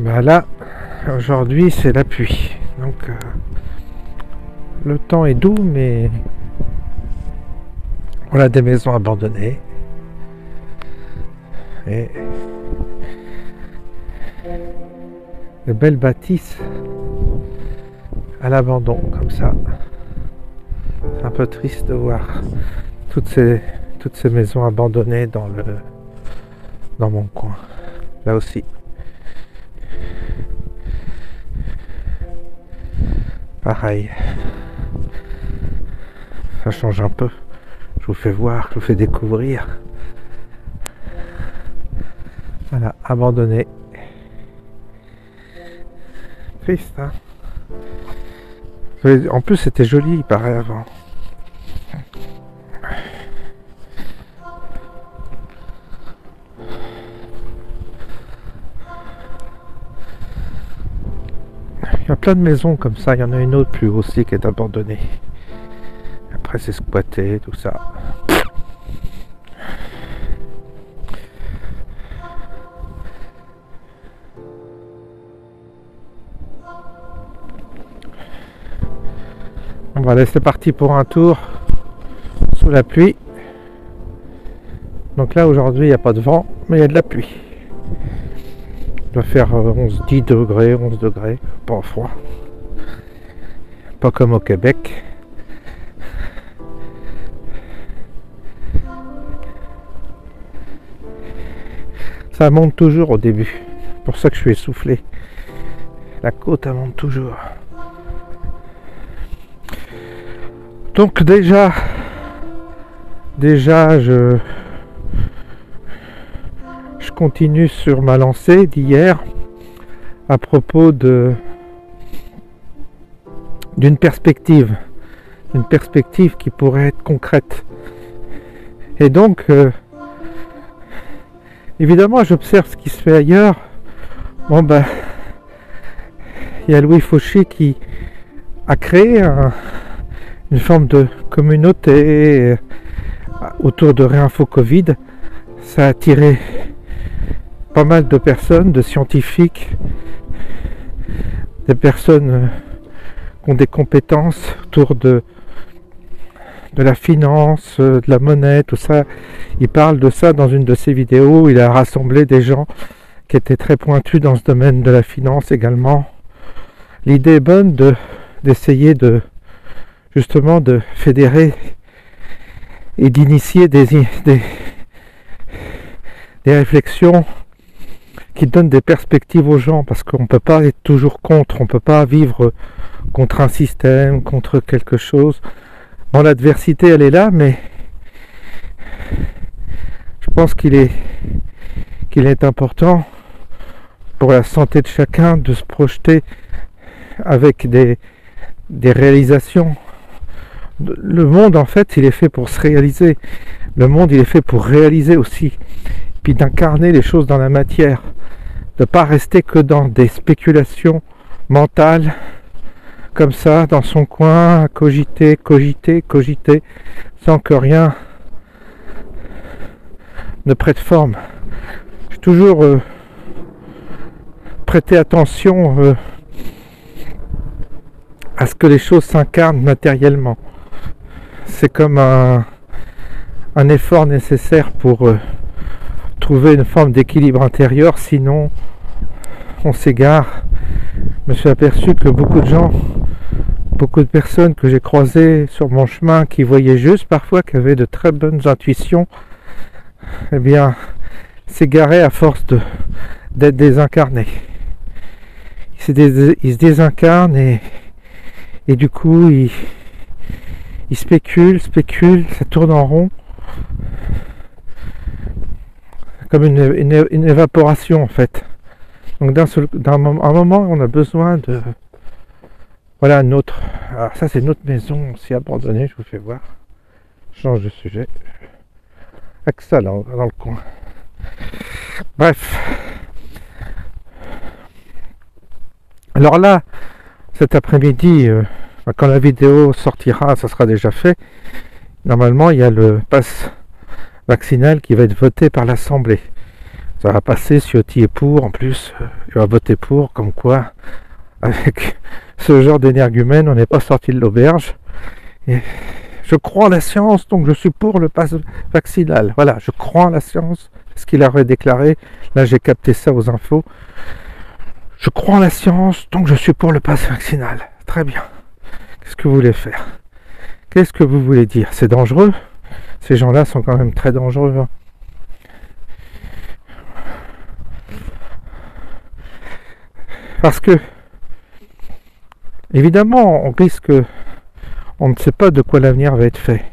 Bah là, aujourd'hui c'est la pluie. Donc le temps est doux, mais on a des maisons abandonnées. Et de belles bâtisses à l'abandon comme ça. C'est un peu triste de voir toutes ces maisons abandonnées dans mon coin. Là aussi. Pareil. Ça change un peu. Je vous fais voir, je vous fais découvrir. Voilà, abandonné. Triste, hein. En plus, c'était joli, il paraît, avant. Il y a plein de maisons comme ça. Il y en a une autre plus haut aussi qui est abandonnée. Après, c'est squatté, tout ça. Bon, allez, c'est parti pour un tour sous la pluie. Donc là, aujourd'hui, il n'y a pas de vent, mais il y a de la pluie. Il doit faire 10 degrés, 11 degrés, pas froid. Pas comme au Québec. Ça monte toujours au début. C'est pour ça que je suis essoufflé. La côte, elle monte toujours. Donc déjà je continue sur ma lancée d'hier à propos d'une perspective qui pourrait être concrète. Et donc évidemment j'observe ce qui se fait ailleurs. Bon ben il y a Louis Fauché qui a créé une forme de communauté autour de Réinfo Covid. Ça a attiré pas mal de personnes, de scientifiques, des personnes qui ont des compétences autour de la finance, de la monnaie, tout ça. Il parle de ça dans une de ses vidéos. Il a rassemblé des gens qui étaient très pointus dans ce domaine de la finance également. L'idée est bonne d'essayer justement de fédérer et d'initier des réflexions qui donnent des perspectives aux gens, parce qu'on ne peut pas être toujours contre, on ne peut pas vivre contre un système, contre quelque chose. Bon, l'adversité elle est là, mais je pense qu'il est important pour la santé de chacun de se projeter avec des réalisations. Le monde en fait il est fait pour se réaliser. Le monde il est fait pour réaliser aussi, puis d'incarner les choses dans la matière, de pas rester que dans des spéculations mentales comme ça dans son coin, cogiter sans que rien ne prête forme. J'ai toujours prêté attention à ce que les choses s'incarnent matériellement. C'est comme un effort nécessaire pour trouver une forme d'équilibre intérieur, sinon on s'égare. Je me suis aperçu que beaucoup de personnes que j'ai croisées sur mon chemin, qui voyaient juste parfois, qui avaient de très bonnes intuitions, eh bien s'égaraient à force d'être désincarnés. Ils se désincarnent et du coup ils spéculent, ça tourne en rond, comme une évaporation en fait. Donc un moment on a besoin de... Voilà notre... Alors ça c'est notre maison aussi abandonnée, je vous fais voir. Je change de sujet. Avec ça là, dans le coin. Bref. Alors là, cet après-midi, quand la vidéo sortira, ça sera déjà fait. Normalement, il y a le pass vaccinal qui va être voté par l'Assemblée. Ça va passer, Ciotti est pour, en plus, il va voter pour, comme quoi, avec ce genre d'énergumène, on n'est pas sorti de l'auberge. Et je crois en la science, donc je suis pour le pass vaccinal. Voilà, je crois en la science, ce qu'il aurait déclaré. Là, j'ai capté ça aux infos. Je crois en la science, donc je suis pour le pass vaccinal. Très bien. Qu'est-ce que vous voulez faire? Qu'est-ce que vous voulez dire? C'est dangereux. Ces gens-là sont quand même très dangereux. Parce que, évidemment, on risque, on ne sait pas de quoi l'avenir va être fait.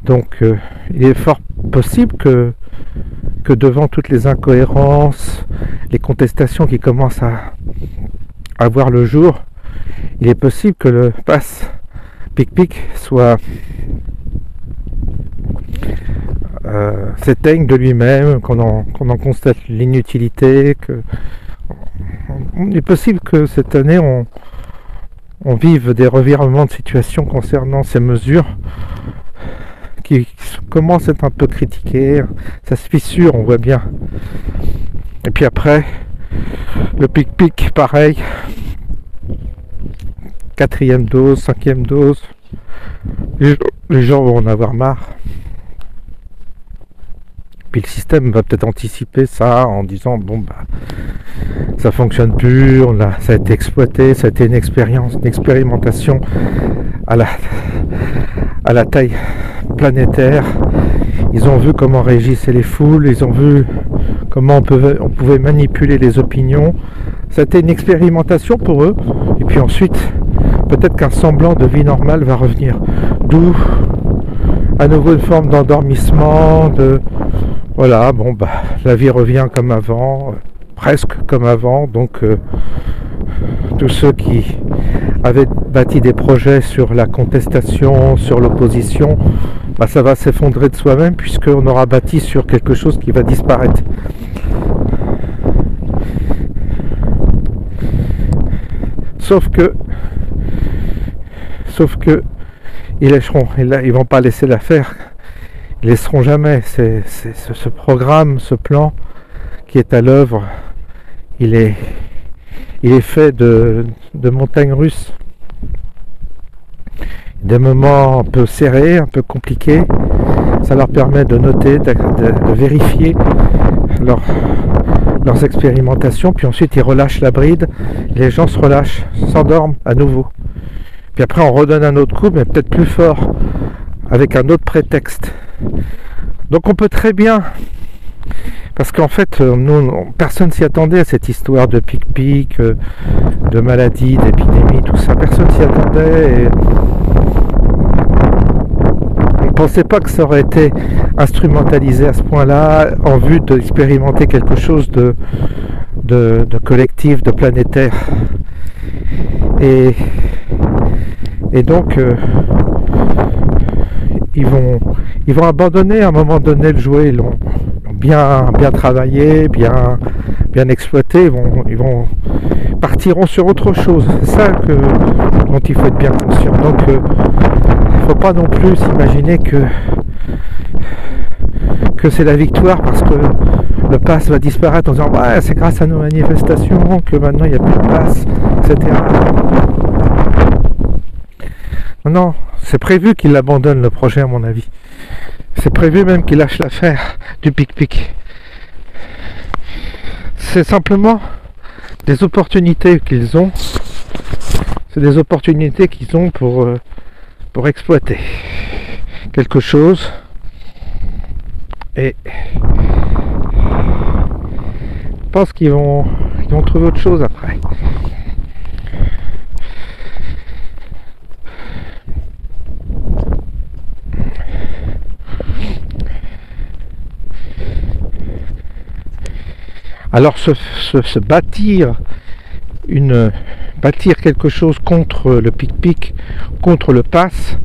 Donc, il est fort possible que devant toutes les incohérences, les contestations qui commencent à voir le jour, il est possible que le pass pic-pic soit s'éteigne de lui-même, qu'on en constate l'inutilité, il est possible que cette année on vive des revirements de situation concernant ces mesures qui commencent à être un peu critiquées, ça se fissure, on voit bien. Et puis après, le pic-pic, pareil, 4e dose, 5e dose, les gens vont en avoir marre. Puis le système va peut-être anticiper ça en disant bon bah ça fonctionne plus, ça a été exploité, ça a été une expérimentation à la taille planétaire. Ils ont vu comment réagissaient les foules, ils ont vu comment on pouvait manipuler les opinions. Ça a été une expérimentation pour eux. Et puis ensuite, peut-être qu'un semblant de vie normale va revenir. D'où à nouveau une forme d'endormissement, voilà, bon bah la vie revient comme avant, presque comme avant, donc tous ceux qui avaient bâti des projets sur la contestation, sur l'opposition, bah, ça va s'effondrer de soi-même puisqu'on aura bâti sur quelque chose qui va disparaître. Sauf que ils vont pas laisser l'affaire. Ils laisseront jamais. C'est ce programme, ce plan qui est à l'œuvre. Il est fait de montagnes russes. Des moments un peu serrés, un peu compliqués. Ça leur permet de noter, de vérifier leurs expérimentations. Puis ensuite, ils relâchent la bride. Les gens se relâchent, s'endorment à nouveau. Puis après, on redonne un autre coup, mais peut-être plus fort, avec un autre prétexte. Donc on peut très bien, parce qu'en fait, personne s'y attendait à cette histoire de pic-pic, de maladie, d'épidémie, tout ça. Personne s'y attendait. Et on ne pensait pas que ça aurait été instrumentalisé à ce point-là, en vue d'expérimenter quelque chose de collectif, de planétaire. Et donc, ils vont abandonner à un moment donné le jouet. Ils l'ont bien travaillé, bien exploité. Ils partiront sur autre chose. C'est ça dont il faut être bien conscient. Donc, il ne faut pas non plus s'imaginer que c'est la victoire parce que le pass va disparaître en disant ouais, c'est grâce à nos manifestations que maintenant il n'y a plus de pass, etc. Non, c'est prévu qu'il abandonne le projet à mon avis. C'est prévu même qu'il lâche l'affaire du pic-pic. C'est simplement des opportunités qu'ils ont. C'est des opportunités qu'ils ont pour exploiter quelque chose. Et je pense qu'ils vont trouver autre chose après. Alors se bâtir quelque chose contre le pic-pic, contre le pass,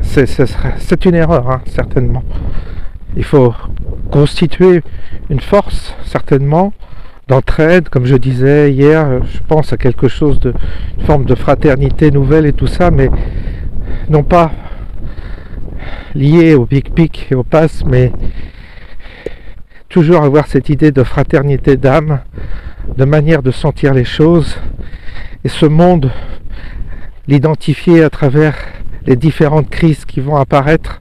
c'est une erreur, hein, certainement. Il faut constituer une force, certainement, d'entraide, comme je disais hier, je pense à quelque chose une forme de fraternité nouvelle et tout ça, mais non pas lié au pic-pic et au pass, mais toujours avoir cette idée de fraternité d'âme, de manière de sentir les choses, et ce monde, l'identifier à travers les différentes crises qui vont apparaître,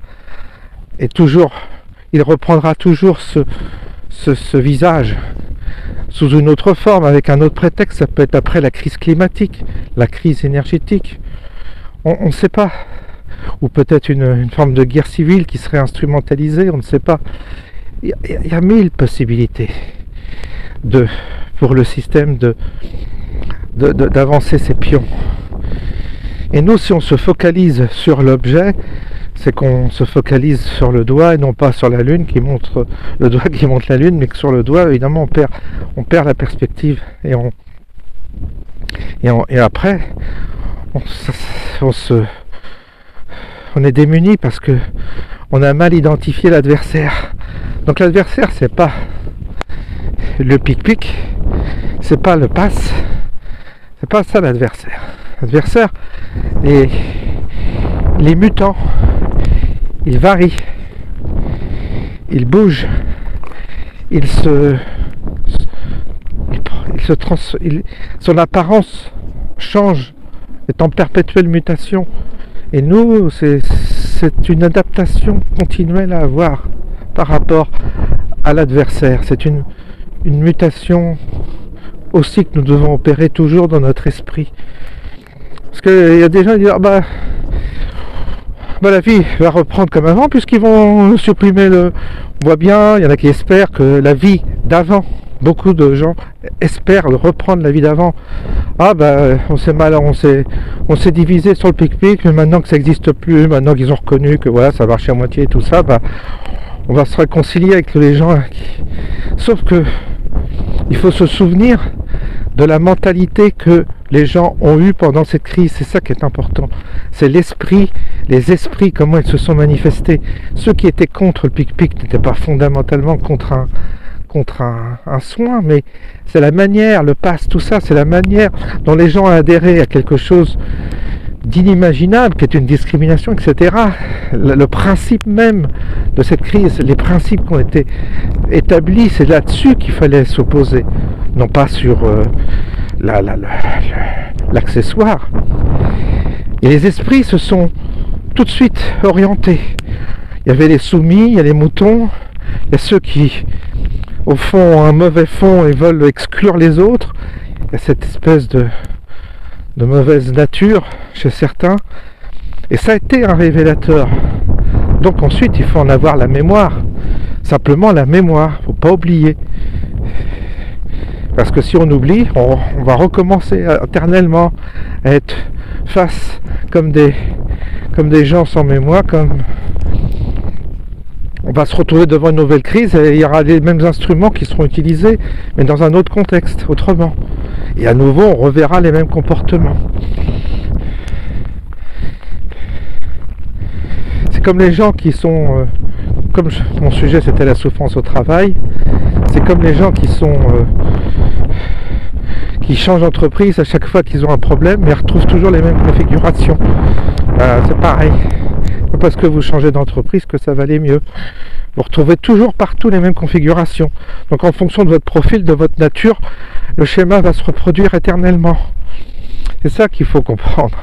et toujours, il reprendra toujours ce visage, sous une autre forme, avec un autre prétexte. Ça peut être après la crise climatique, la crise énergétique, on ne sait pas, ou peut-être une forme de guerre civile qui serait instrumentalisée, on ne sait pas. Il y a mille possibilités pour le système d'avancer ses pions. Et nous, si on se focalise sur l'objet, c'est qu'on se focalise sur le doigt et non pas sur la lune qui montre le doigt qui montre la lune, mais que sur le doigt, évidemment, on perd la perspective et après on est démuni parce que on a mal identifié l'adversaire. Donc l'adversaire, c'est pas le pic-pic, c'est pas le pass, c'est pas ça l'adversaire. L'adversaire, les mutants, il varie, il bouge, son apparence change, est en perpétuelle mutation. Et nous, c'est une adaptation continuelle à avoir par rapport à l'adversaire. C'est une mutation aussi que nous devons opérer toujours dans notre esprit. Parce qu'il y a des gens qui disent la vie va reprendre comme avant puisqu'ils vont supprimer On voit bien, il y en a qui espèrent que la vie d'avant, beaucoup de gens espèrent reprendre la vie d'avant. On s'est divisé sur le pic-pic, mais maintenant que ça n'existe plus, maintenant qu'ils ont reconnu que voilà, ça marchait à moitié et tout ça, on va se réconcilier avec les gens. Sauf que il faut se souvenir de la mentalité que les gens ont eue pendant cette crise. C'est ça qui est important. C'est l'esprit, les esprits, comment ils se sont manifestés. Ceux qui étaient contre le pic-pic n'étaient pas fondamentalement contre un soin, mais c'est la manière, le pass, tout ça, c'est la manière dont les gens ont adhéré à quelque chose d'inimaginable, qui est une discrimination, etc. Le principe même de cette crise, les principes qui ont été établis, c'est là-dessus qu'il fallait s'opposer, non pas sur l'accessoire. Et les esprits se sont tout de suite orientés. Il y avait les soumis, il y a les moutons, il y a ceux qui, au fond, ont un mauvais fond et veulent exclure les autres. Il y a cette espèce de mauvaise nature chez certains, et ça a été un révélateur. Donc ensuite il faut en avoir la mémoire, simplement la mémoire, faut pas oublier, parce que si on oublie, on va recommencer éternellement à être face comme des gens sans mémoire, on va se retrouver devant une nouvelle crise et il y aura les mêmes instruments qui seront utilisés, mais dans un autre contexte, autrement. Et à nouveau, on reverra les mêmes comportements. C'est comme les gens qui sont... mon sujet c'était la souffrance au travail, c'est comme les gens qui changent d'entreprise à chaque fois qu'ils ont un problème, mais ils retrouvent toujours les mêmes configurations. C'est pareil. Pas parce que vous changez d'entreprise que ça va aller mieux. Vous retrouvez toujours partout les mêmes configurations. Donc en fonction de votre profil, de votre nature, le schéma va se reproduire éternellement. C'est ça qu'il faut comprendre.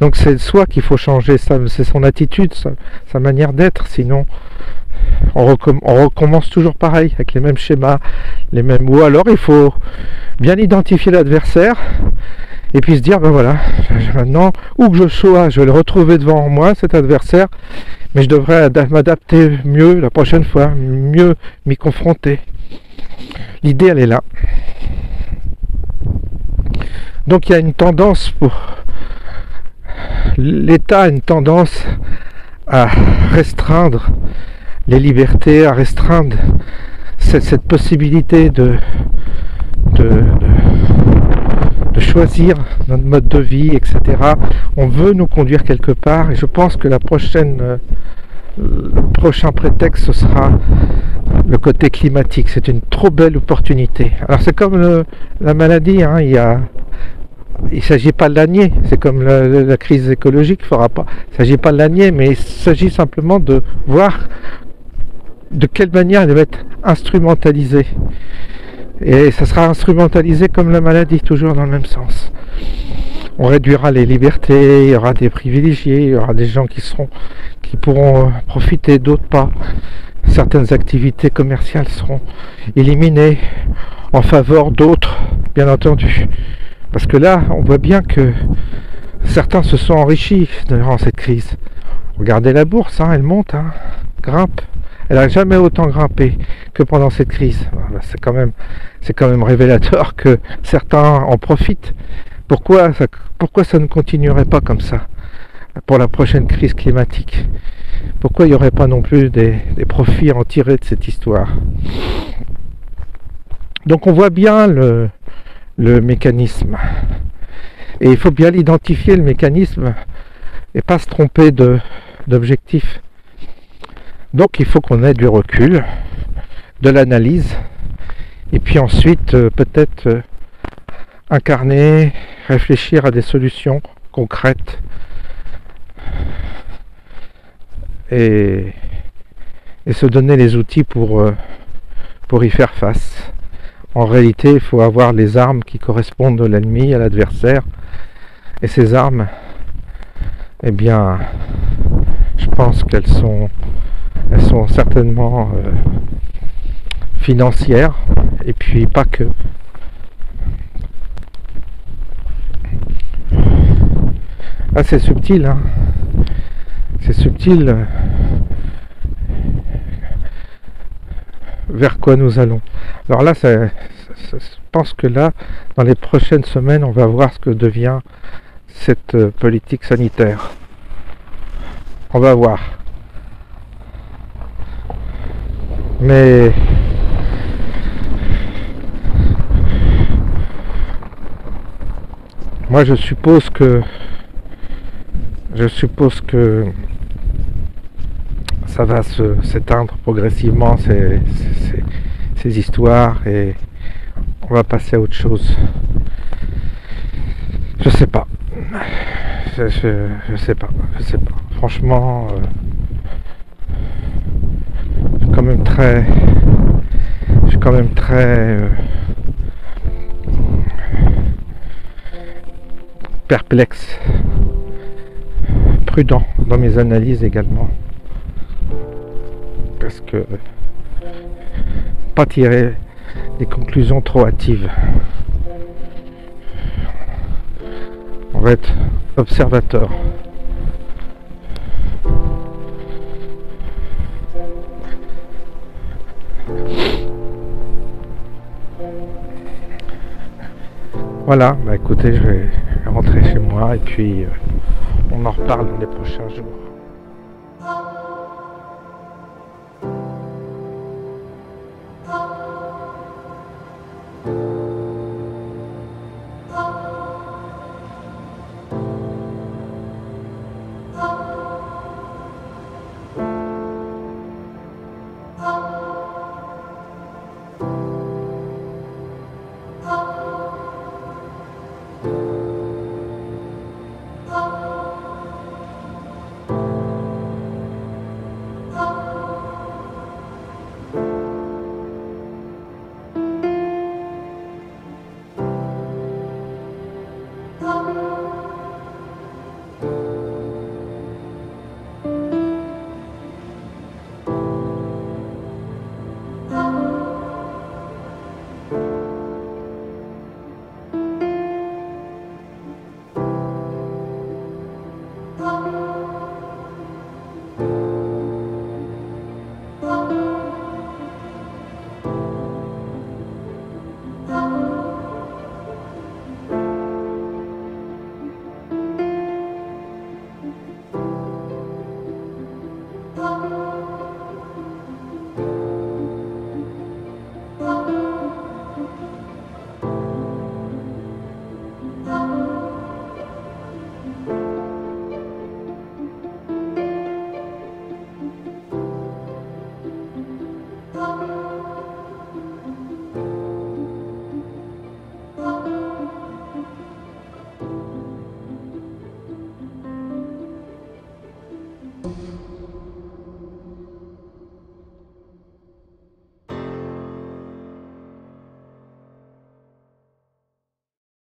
Donc c'est soi qu'il faut changer, c'est son attitude, sa manière d'être, sinon on recommence toujours pareil, avec les mêmes schémas, ou alors il faut bien identifier l'adversaire, et puis se dire, voilà, maintenant, où que je sois, je vais le retrouver devant moi, cet adversaire, mais je devrais m'adapter mieux la prochaine fois, mieux m'y confronter. L'idée, elle est là. Donc il y a une tendance l'État a une tendance à restreindre les libertés, à restreindre cette possibilité de choisir notre mode de vie, etc. On veut nous conduire quelque part, et je pense que le prochain prétexte, ce sera le côté climatique. C'est une trop belle opportunité. Alors c'est comme la maladie, hein, il ne s'agit pas de la nier, c'est comme la crise écologique, il ne s'agit pas de la nier, mais il s'agit simplement de voir de quelle manière elle va être instrumentalisée. Et ça sera instrumentalisé comme la maladie, toujours dans le même sens. On réduira les libertés, il y aura des privilégiés, il y aura des gens qui pourront profiter, d'autres pas. Certaines activités commerciales seront éliminées en faveur d'autres, bien entendu. Parce que là, on voit bien que certains se sont enrichis durant cette crise. Regardez la bourse, hein, elle monte, hein, grimpe. Elle n'a jamais autant grimpé que pendant cette crise. Voilà, c'est quand même révélateur que certains en profitent. Pourquoi ça ne continuerait pas comme ça pour la prochaine crise climatique? Pourquoi il n'y aurait pas non plus des profits à en tirer de cette histoire? Donc on voit bien le mécanisme. Et il faut bien l'identifier, le mécanisme, et pas se tromper d'objectif. Donc il faut qu'on ait du recul, de l'analyse, et puis ensuite peut-être incarner, réfléchir à des solutions concrètes et se donner les outils pour y faire face. En réalité, il faut avoir les armes qui correspondent à l'ennemi, à l'adversaire, et ces armes, eh bien, je pense qu'elles sont certainement financières, et puis pas que. Ah, c'est subtil, hein. C'est subtil vers quoi nous allons. Alors là, je pense que là, dans les prochaines semaines, on va voir ce que devient cette politique sanitaire. On va voir. Mais moi, je suppose que ça va s'éteindre progressivement ces histoires et on va passer à autre chose. Je sais pas. Je sais pas. Franchement, je suis quand même très perplexe, prudent dans mes analyses également. Parce que pas tirer des conclusions trop hâtives. On va être observateur. Voilà, bah écoutez, je vais rentrer chez moi et puis on en reparle dans les prochains jours.